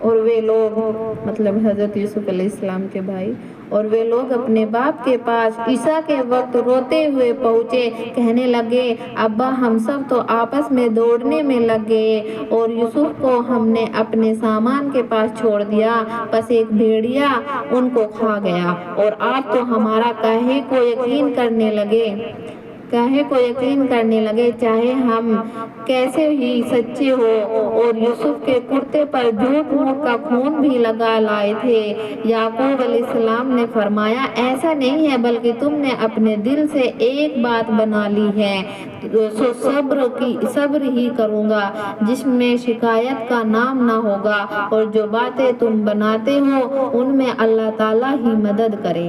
اور وہ لوگ مطلب حضرت یوسف علیہ السلام کے بھائی، اور وہ لوگ اپنے باپ کے پاس عشاء کے وقت روتے ہوئے پہنچے، کہنے لگے ابا ہم سب تو آپس میں دوڑنے میں لگ گئے اور یوسف کو ہم نے اپنے سامان کے پاس چھوڑ دیا، بس ایک بھیڑیا ان کو کھا گیا، اور آپ تو ہمارا کہے کو یقین کرنے لگے چاہے ہم کیسے ہی سچے ہو، اور یوسف کے کرتے پر جھوٹ موٹ کا خون بھی لگا لائے تھے۔ یعقوب علیہ السلام نے فرمایا ایسا نہیں ہے، بلکہ تم نے اپنے دل سے ایک بات بنا لی ہے، سو صبر ہی کروں گا جس میں شکایت کا نام نہ ہوگا، اور جو باتیں تم بناتے ہو ان میں اللہ تعالیٰ ہی مدد کرے۔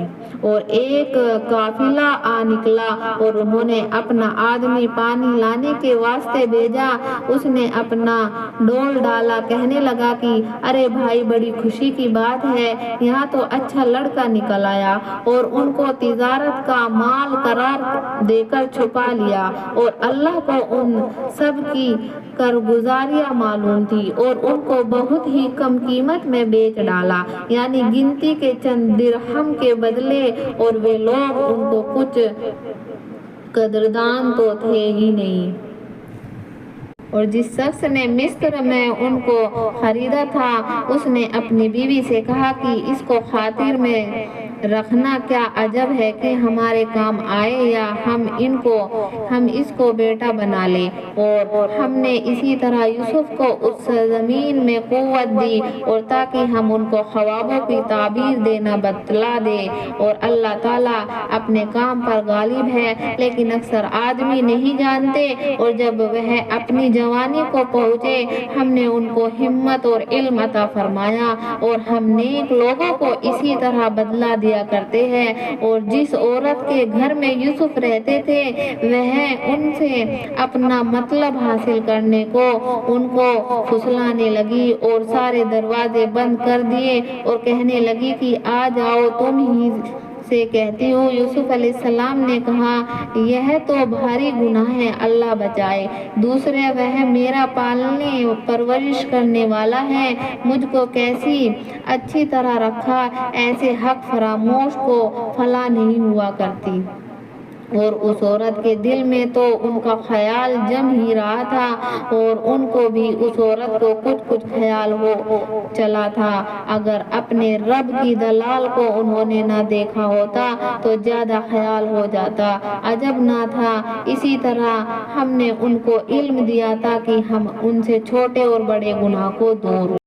اور ایک قافلہ آ نکلا اور انہوں نے اپنا آدمی پانی لانے کے واسطے بھیجا، اس نے اپنا ڈول ڈالا، کہنے لگا کہ ارے بھائی بڑی خوشی کی بات ہے، یہاں تو اچھا لڑکا نکل آیا، اور ان کو تجارت کا مال قرار دے کر چھپا لیا، اور اللہ کو ان سب کی کارگزاریاں معلوم تھی اور ان کو بہت ہی کم قیمت میں بیچ ڈالا، یعنی گنتی کے چند درہم کے بدلے، اور وہ لوگ ان کو کچھ قدردان تو تھے ہی نہیں۔ اور جس شخص نے مصر میں ان کو خریدا تھا اس نے اپنی بیوی سے کہا کہ اس کو خاطر میں رکھنا، کیا عجب ہے کہ ہمارے کام آئے یا ہم اس کو بیٹا بنا لیں۔ اور ہم نے اسی طرح یوسف کو اس زمین میں قوت دی اور تاکہ ہم ان کو خوابوں کی تعبیر دینا بتلا دیں، اور اللہ تعالیٰ اپنے کام پر غالب ہے، لیکن اکثر آدمی نہیں جانتے۔ اور جب وہ اپنی جوانی کو پہنچے ہم نے ان کو حکمت اور علم عطا فرمایا، اور ہم نیک لوگوں کو اسی طرح بدلہ دیا کرتے ہیں۔ اور جس عورت کے گھر میں یوسف رہتے تھے وہ ان سے اپنا مطلب حاصل کرنے کو ان کو پھسلانے لگی اور سارے دروازے بند کر دیے اور کہنے لگی کہ آ جاؤ تم ہی سے کہتی ہوں۔ یوسف علیہ السلام نے کہا یہ تو بھاری گناہ ہے، اللہ بچائے۔ دوسرے وہ میرا پالنے پرورش کرنے والا ہے، مجھ کو کیسی اچھی طرح رکھا، ایسے حق فراموش کو فلاح نہیں ہوا کرتی۔ اور اس عورت کے دل میں تو ان کا خیال جم ہی رہا تھا، اور ان کو بھی اس عورت کو کچھ خیال ہو چلا تھا۔ اگر اپنے رب کی دلال کو انہوں نے نہ دیکھا ہوتا تو زیادہ خیال ہو جاتا، عجب نہ تھا۔ اسی طرح ہم نے ان کو علم دیا تاکہ ہم ان سے چھوٹے اور بڑے گناہ کو دور